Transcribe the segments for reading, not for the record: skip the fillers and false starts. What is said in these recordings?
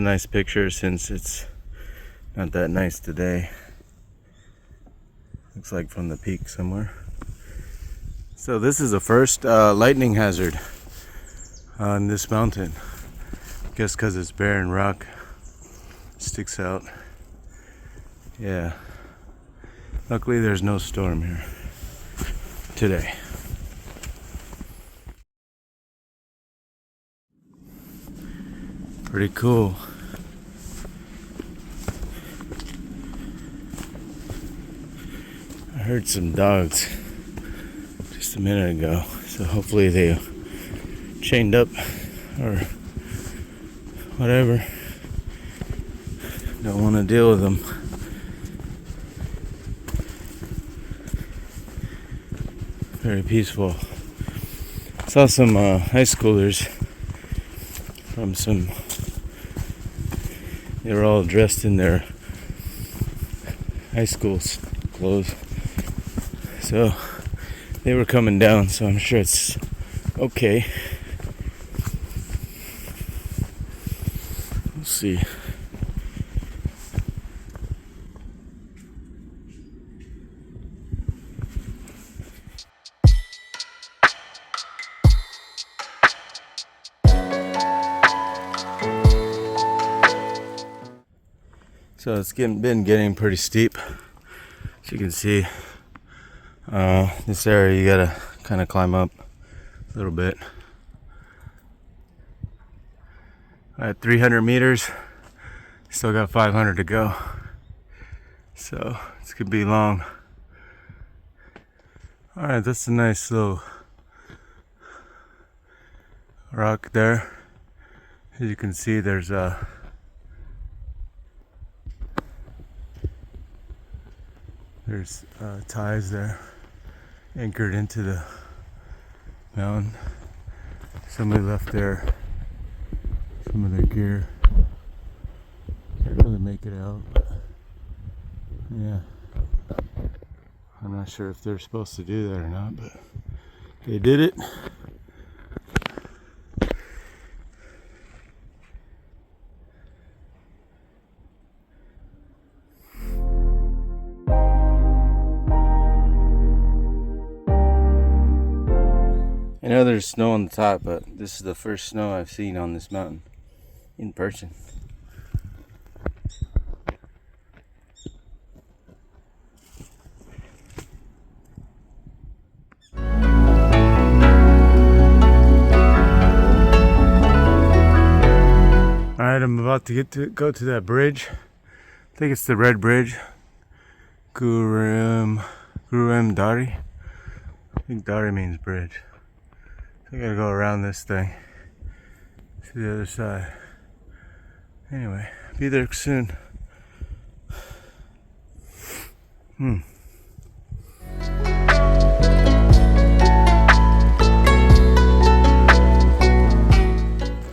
nice picture since it's not that nice today. Looks like from the peak somewhere. So this is the first lightning hazard on this mountain. Guess because it's barren rock, sticks out. Yeah. Luckily there's no storm here today. Pretty cool. I heard some dogs just a minute ago, so hopefully they chained up or whatever. Don't want to deal with them. Very peaceful. Saw some high schoolers from some. They were all dressed in their high school clothes, so they were coming down. So I'm sure it's okay. We'll see. So it's been getting pretty steep. As you can see, this area you gotta kind of climb up a little bit. At 300 meters, still got 500 to go. So this could be long. All right, that's a nice little rock there. As you can see, there's ties there anchored into the mountain. Somebody left some of their gear. Can't really make it out, but yeah. I'm not sure if they're supposed to do that or not, but they did it. I know there's snow on the top, but this is the first snow I've seen on this mountain in person. Alright, I'm about to go to that bridge. I think it's the red bridge. Dari. I think Dari means bridge. I gotta go around this thing to the other side. Anyway, be there soon.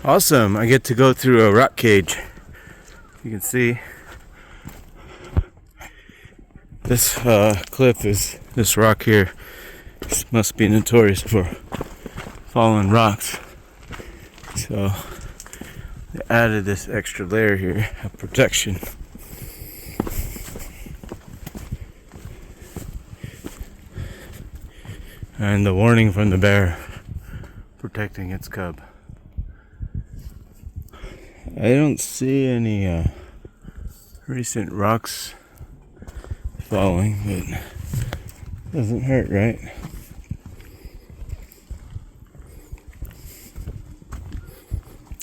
Awesome, I get to go through a rock cage. You can see this cliff is this rock here. This must be notorious for fallen rocks, so they added this extra layer here of protection. And the warning from the bear protecting its cub. I don't see any recent rocks falling, but doesn't hurt, right?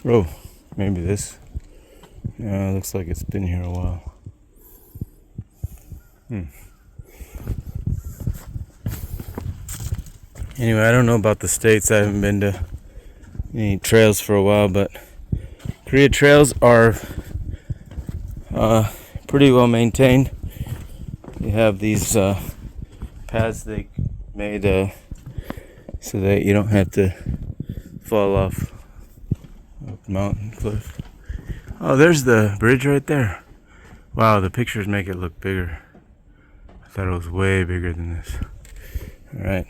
Oh, maybe this. Yeah, looks like it's been here a while. Anyway, I don't know about the States. I haven't been to any trails for a while, but Korea trails are pretty well maintained. They have these paths they made so that you don't have to fall off a mountain cliff. Oh, there's the bridge right there. Wow, the pictures make it look bigger. I thought it was way bigger than this. All right.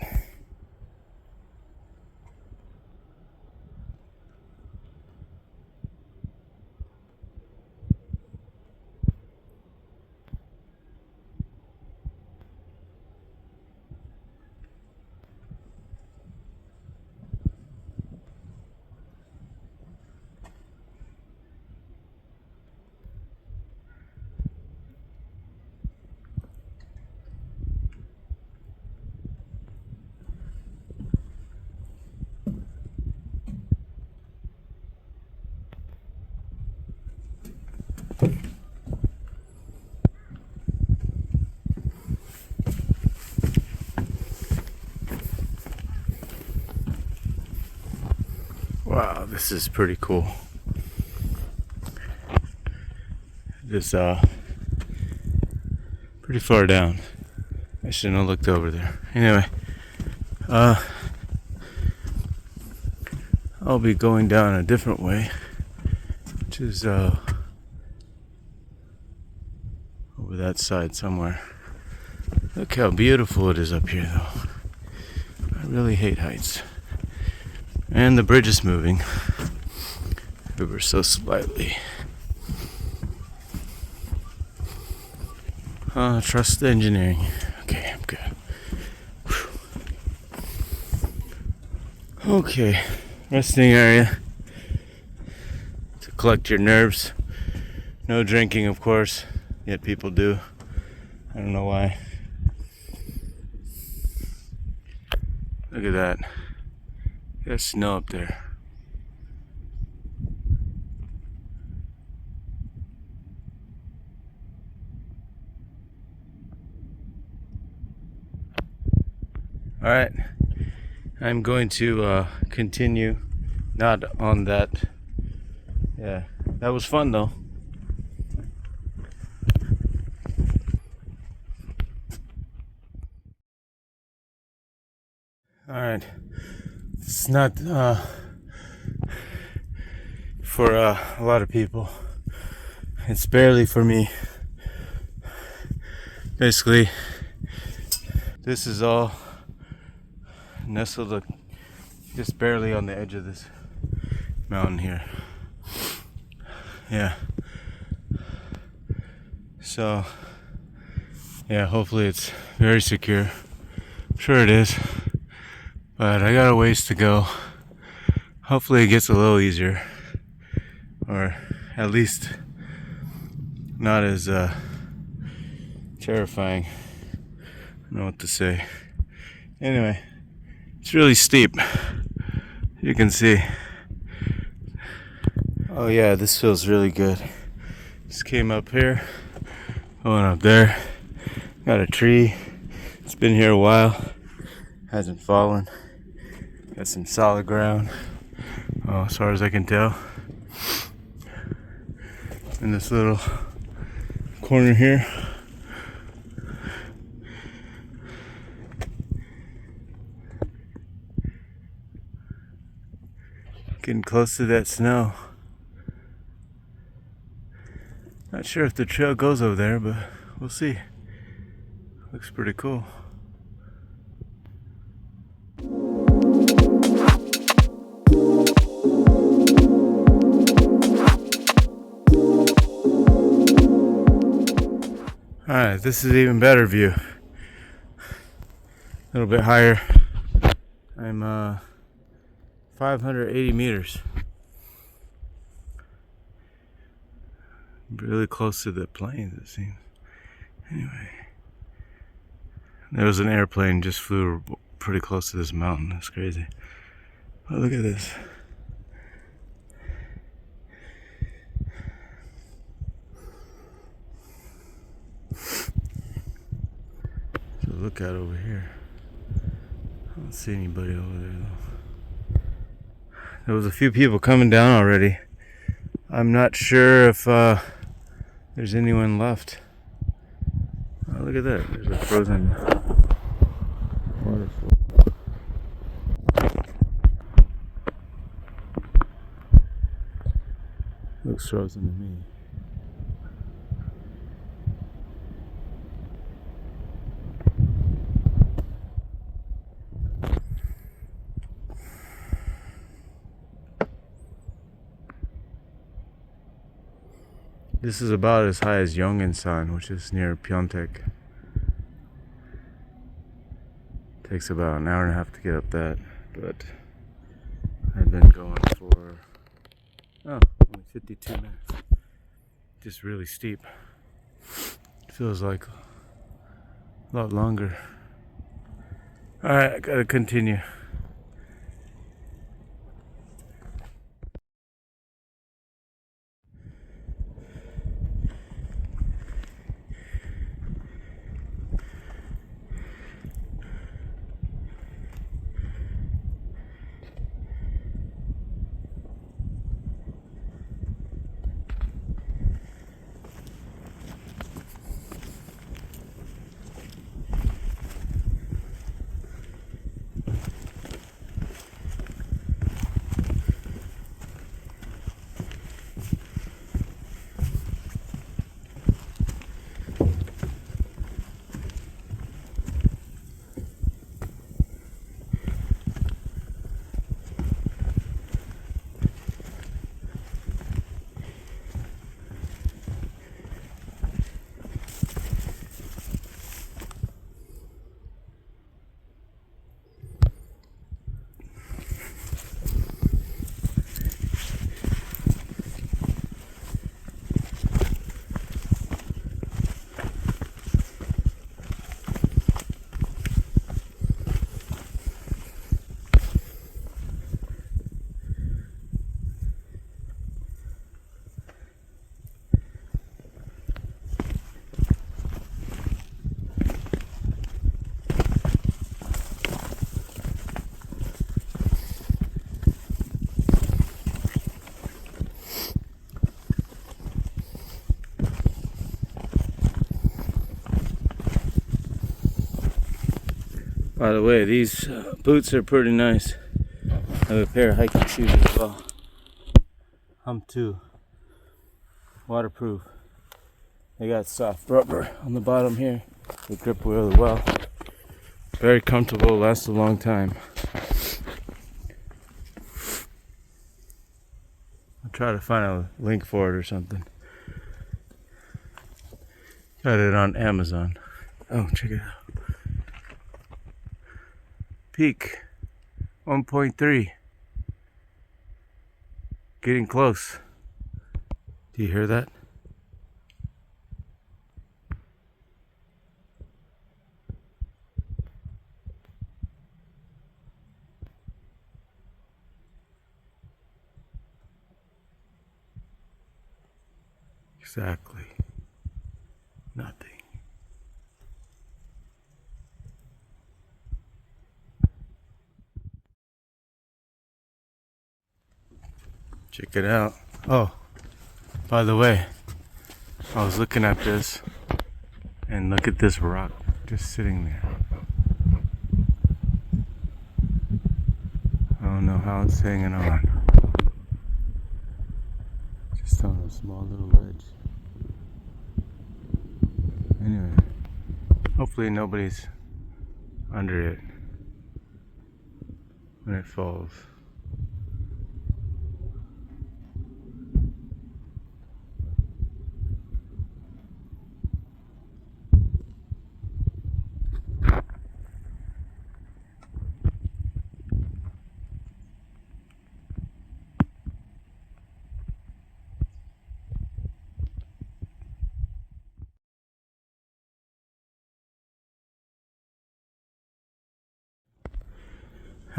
this is pretty cool. Just pretty far down. I shouldn't have looked over there. Anyway, I'll be going down a different way, which is over that side somewhere. Look how beautiful it is up here, though. I really hate heights. And the bridge is moving ever so slightly. Trust the engineering. Okay, I'm good. Whew. Okay, resting area to collect your nerves. No drinking, of course, yet people do. I don't know why. Look at that. There's snow up there. Alright, I'm going to continue, not on that. Yeah, that was fun though. Alright, it's not for a lot of people. It's barely for me. Basically, this is all nestled just barely on the edge of this mountain here. Yeah. So, yeah, hopefully it's very secure. I'm sure it is. But I got a ways to go. Hopefully it gets a little easier. Or at least not as terrifying. I don't know what to say. Anyway, it's really steep. You can see. Oh yeah, this feels really good. Just came up here, going up there. Got a tree. It's been here a while. Hasn't fallen. Got some solid ground. Oh, as far as I can tell. In this little corner here. Getting close to that snow. Not sure if the trail goes over there, but we'll see. Looks pretty cool. Alright, this is an even better view. A little bit higher. I'm 580 meters. Really close to the plains, it seems. Anyway, there was an airplane just flew pretty close to this mountain. That's crazy. Oh, look at this. So look out over here. I don't see anybody over there though. There was a few people coming down already. I'm not sure if there's anyone left. Oh, look at that. There's a frozen waterfall. Looks frozen to me. This is about as high as Yeongam-gun, which is near Pyeongtaek. Takes about an hour and a half to get up that, but I've been going for only 52 minutes. Just really steep. Feels like a lot longer. Alright, I gotta continue. By the way, these boots are pretty nice. I have a pair of hiking shoes as well. Hump 2. Waterproof. They got soft rubber on the bottom here. They grip really well. Very comfortable, lasts a long time. I'll try to find a link for it or something. Got it on Amazon. Oh, check it out. Peak 1.3. Getting close. Do you hear that? Exactly. Nothing. Check it out. Oh, by the way, I was looking at this, and look at this rock just sitting there. I don't know how it's hanging on. Just on a small little ledge. Anyway, hopefully nobody's under it when it falls.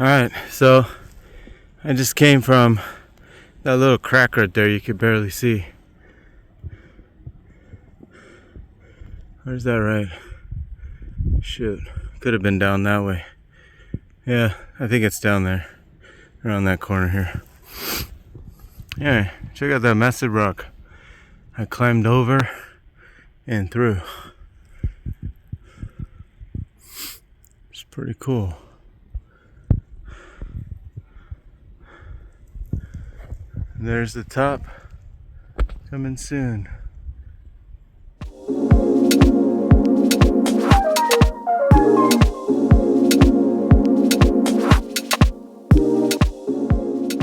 Alright, so I just came from that little crack right there you could barely see. Where's that right? Shoot, could have been down that way. Yeah, I think it's down there, around that corner here. Yeah, check out that massive rock. I climbed over and through. It's pretty cool. There's the top, coming soon.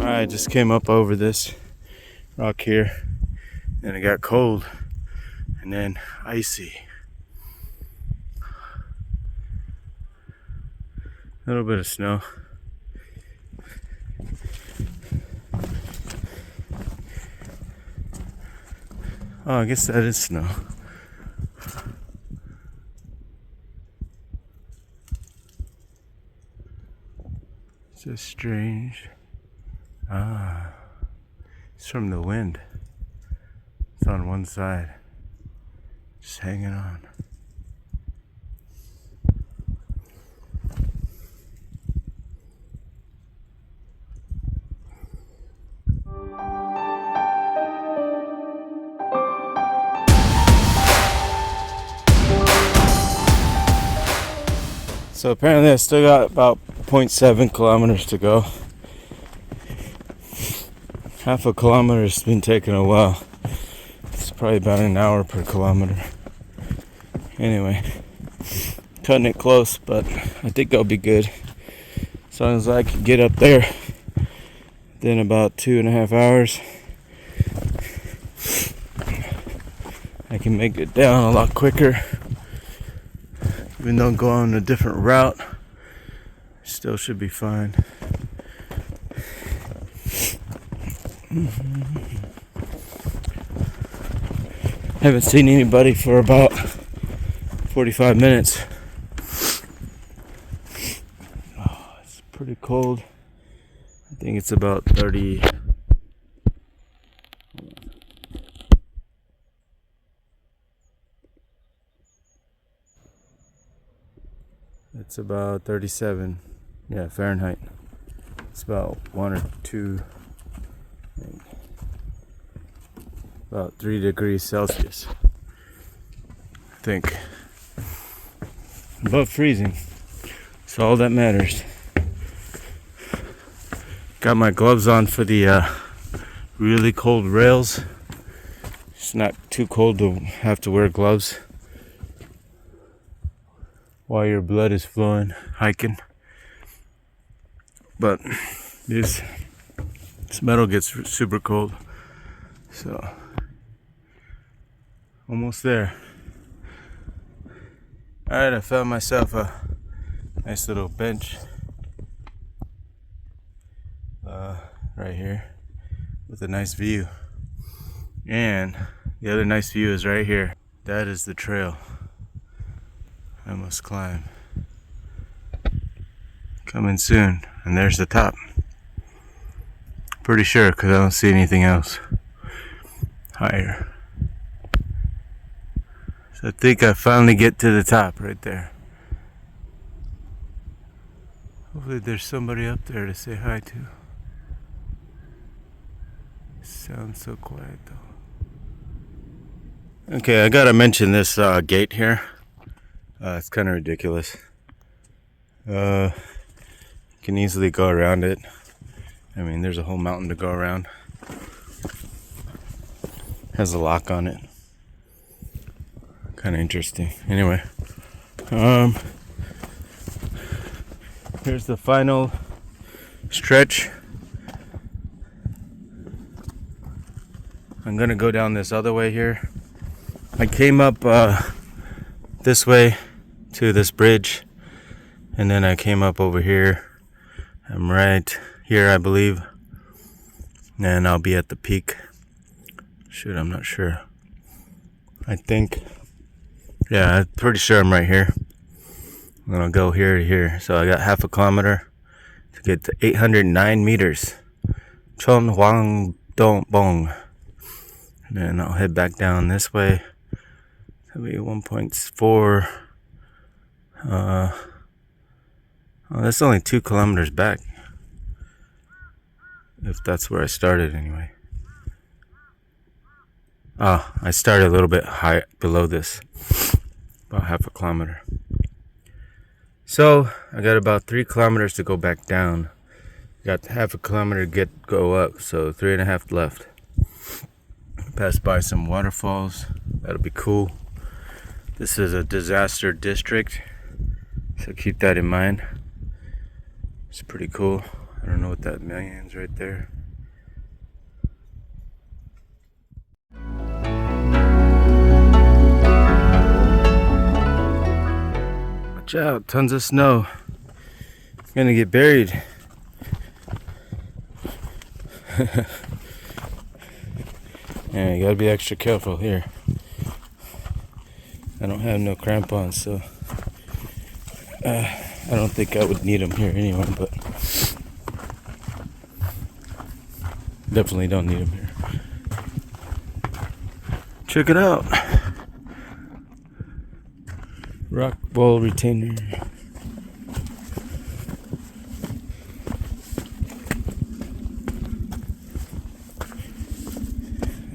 I just came up over this rock here, and it got cold and then icy. A little bit of snow. Oh, I guess that is snow. It's so strange. Ah, it's from the wind. It's on one side, just hanging on. So apparently I still got about 0.7 kilometers to go. Half a kilometer has been taking a while. It's probably about an hour per kilometer. Anyway, cutting it close, but I think I'll be good. As long as I can get up there, then about 2.5 hours, I can make it down a lot quicker. Even though I'm going a different route, still should be fine. Haven't seen anybody for about 45 minutes. Oh, it's pretty cold. I think it's about 30. It's about 37, yeah, Fahrenheit. It's about 1 or 2, about 3 degrees Celsius, I think. Above freezing. That's all that matters. Got my gloves on for the really cold rails. It's not too cold to have to wear gloves while your blood is flowing hiking. But this metal gets super cold. So almost there. Alright, I found myself a nice little bench right here with a nice view. And the other nice view is right here. That is the trail I must climb. Coming soon. And there's the top. Pretty sure, because I don't see anything else higher. So I think I finally get to the top right there. Hopefully there's somebody up there to say hi to. Sounds so quiet though. Okay, I gotta mention this gate here. It's kind of ridiculous. You can easily go around it. I mean, there's a whole mountain to go around. Has a lock on it. Kind of interesting. Anyway, here's the final stretch. I'm gonna go down this other way here. I came up this way to this bridge, and then I came up over here. I'm right here, I believe, and I'll be at the peak. Shoot, I'm not sure. I think, yeah, I'm pretty sure I'm right here. I'm gonna go here to here. So I got half a kilometer to get to 809 meters. Cheonhwang Bong. And then I'll head back down this way. That'll be 1.4. Oh, that's only 2 kilometers back. If that's where I started anyway. Oh, I started a little bit high below this. About half a kilometer. So I got about 3 kilometers to go back down. Got half a kilometer to go up, so 3.5 left. Pass by some waterfalls. That'll be cool. This is a disaster district, so keep that in mind. It's pretty cool. I don't know what that means right there. Watch out, tons of snow. I'm gonna get buried. Yeah, you gotta be extra careful here. I don't have no crampons, so I don't think I would need them here anyway, but definitely don't need them here. Check it out. Rock wall retainer.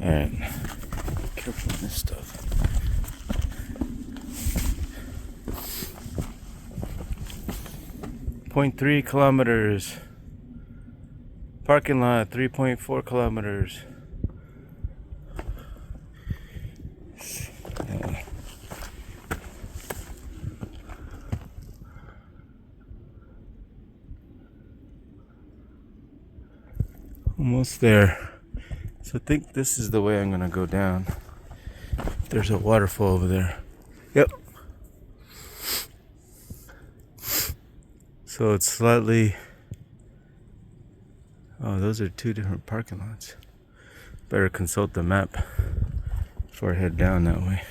Alright. Careful with this stuff. .3 kilometers. Parking lot 3.4 kilometers. Almost there. So I think this is the way I'm gonna go down. There's a waterfall over there. Yep. So it's slightly... Oh, those are 2 different parking lots. Better consult the map before I head down that way.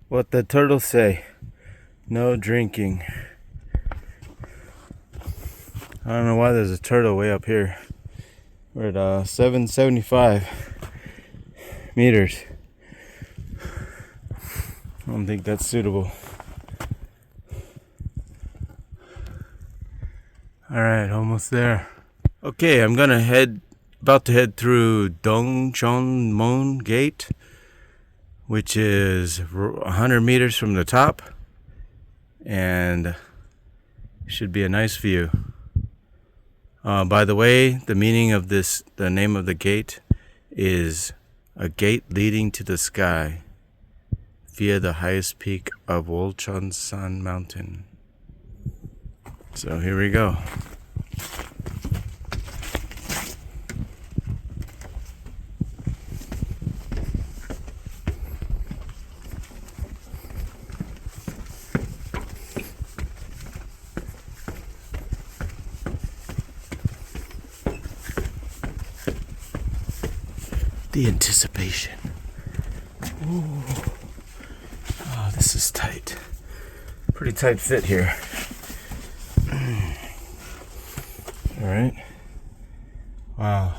What the turtles say, no drinking. I don't know why there's a turtle way up here. We're at 775 meters. I don't think that's suitable. Alright, almost there. Okay, I'm gonna head about to head through Cheonhwang Gate, which is 100 meters from the top, and should be a nice view. By the way, the meaning of this, the name of the gate is a gate leading to the sky via the highest peak of Wolchulsan mountain. So here we go. The anticipation. Ooh. Oh, this is tight. Pretty tight fit here. All right. Wow.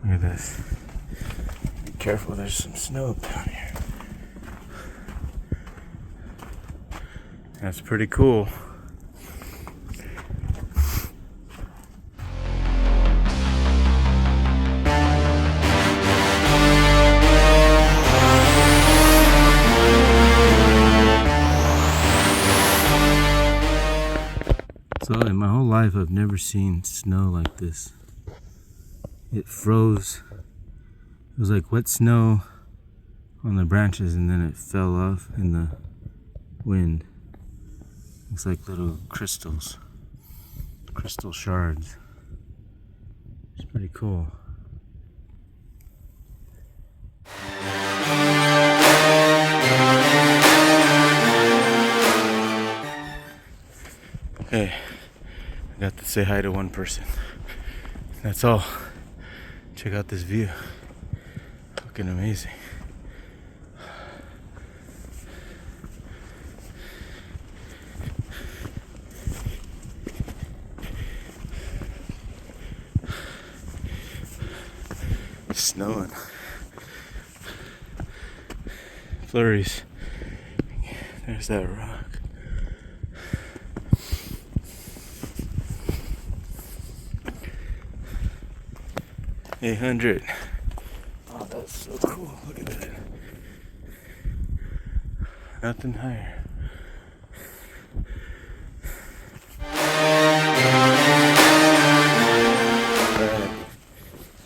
Look at this. Be careful, there's some snow down here. That's pretty cool. So in my whole life, I've never seen snow like this. It froze. It was like wet snow on the branches, and then it fell off in the wind. Looks like little crystals, crystal shards. It's pretty cool. Hey, I got to say hi to one person. That's all. Check out this view. Fucking amazing. It's snowing. Flurries. There's that rock. 800. Oh, that's so cool. Look at that. Nothing higher. Alright.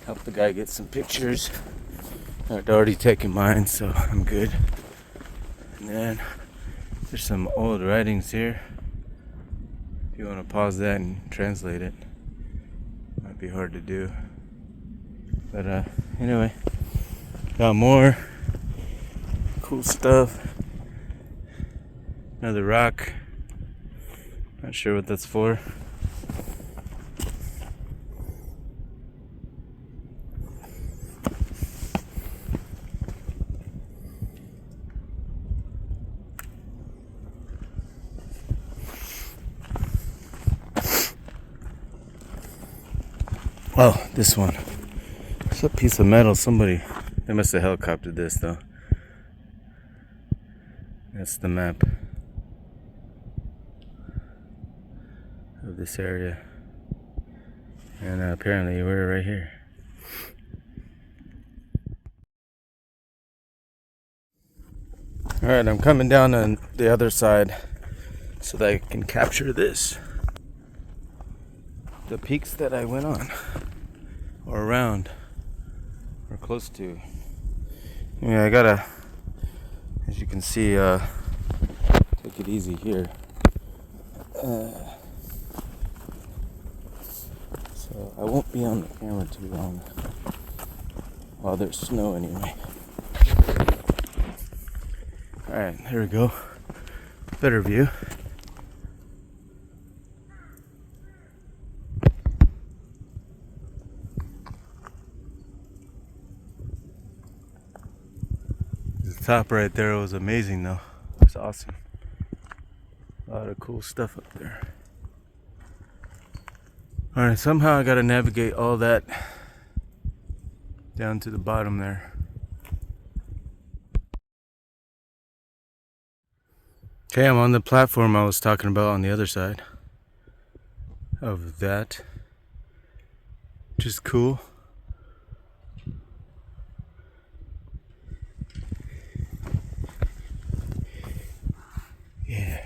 Help the guy get some pictures. I'd already taken mine, so I'm good. And then there's some old writings here. If you want to pause that and translate it, might be hard to do. But anyway, got more cool stuff. Another rock. Not sure what that's for. Oh, this one. It's a piece of metal. Somebody, they must have helicoptered this though. That's the map of this area. And apparently we're right here. Alright, I'm coming down on the other side so that I can capture this. The peaks that I went on, or around, or close to. Yeah, I gotta, as you can see, take it easy here. So I won't be on the camera too long while there's snow anyway. Alright, there we go. Better view. The top right there was amazing though. It's awesome. A lot of cool stuff up there. Alright, somehow I gotta navigate all that down to the bottom there. Okay, I'm on the platform I was talking about on the other side of that, which is cool. Yeah.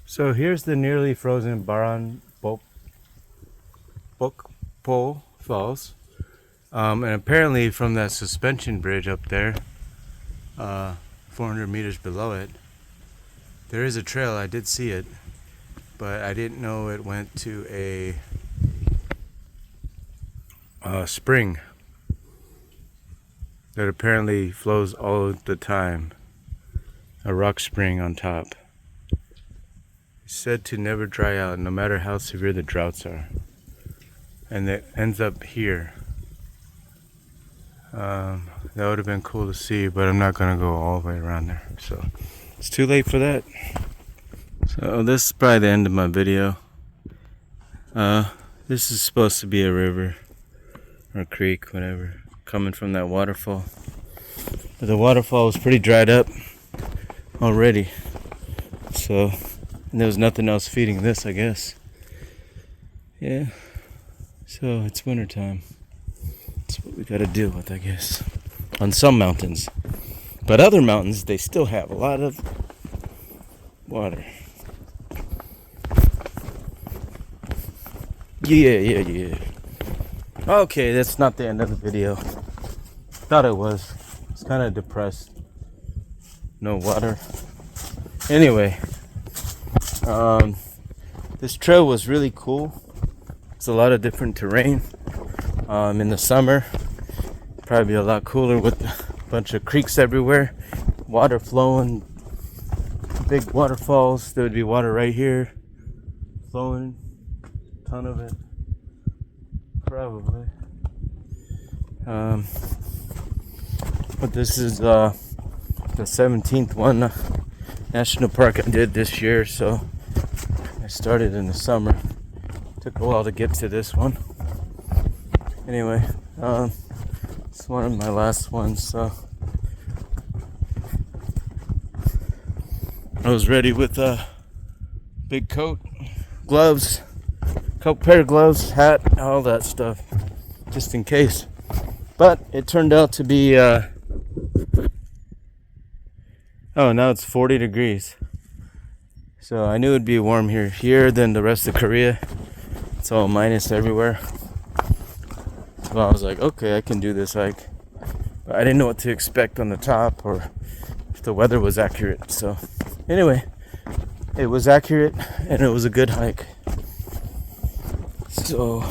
So here's the nearly frozen Baran Bokpo Falls. And apparently from that suspension bridge up there, 400 meters below it, there is a trail. I did see it, but I didn't know it went to a spring that apparently flows all the time. A rock spring on top. It's said to never dry out no matter how severe the droughts are. And it ends up here. That would have been cool to see, but I'm not gonna go all the way around there. So it's too late for that. So this is probably the end of my video. This is supposed to be a river or creek, whatever, coming from that waterfall. But the waterfall was pretty dried up already. So and there was nothing else feeding this, I guess. Yeah. So it's winter time. That's what we gotta deal with, I guess. On some mountains. But other mountains, they still have a lot of water. Yeah. Okay, that's not the end of the video. Thought it was. It's kind of depressed. No water. Anyway, this trail was really cool. It's a lot of different terrain. In the summer, probably be a lot cooler with a bunch of creeks everywhere, water flowing, big waterfalls. There would be water right here, flowing, a ton of it, probably. But this is the 17th one national park I did this year, so I started in the summer. Took a while to get to this one. Anyway, it's one of my last ones, so I was ready with a big coat, gloves, pair of gloves, hat, all that stuff, just in case. But it turned out to be, oh, now it's 40 degrees. So I knew it'd be warm here than the rest of Korea. It's all minus everywhere. So I was like, okay, I can do this hike. But I didn't know what to expect on the top or if the weather was accurate. So anyway, it was accurate and it was a good hike. So,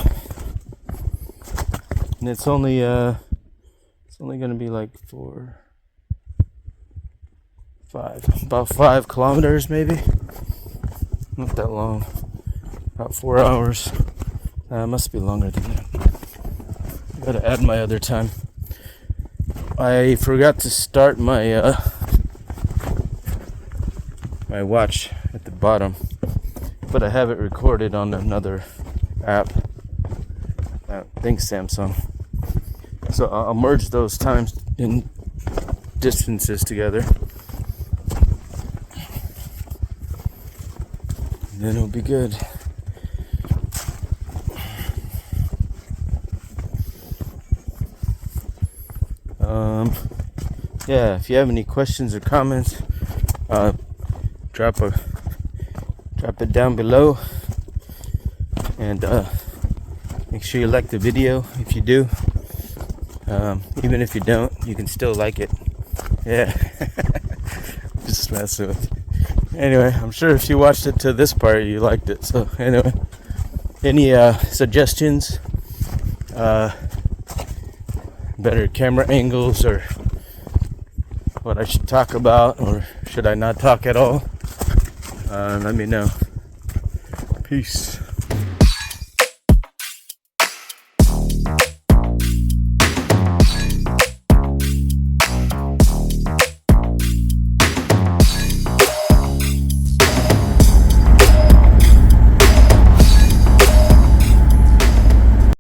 and it's only gonna be like about 5 kilometers maybe. Not that long. About 4 hours. Must be longer than that. Gotta add my other time. I forgot to start my my watch at the bottom, but I have it recorded on another app. I think Samsung. So I'll merge those times and distances together, and then it'll be good. Yeah, if you have any questions or comments, drop it down below, and make sure you like the video. If you do, even if you don't, you can still like it. Yeah. Just messing with you. Anyway, I'm sure if you watched it to this part, you liked it. So anyway, any suggestions, better camera angles, or what I should talk about, or should I not talk at all, let me know. Peace.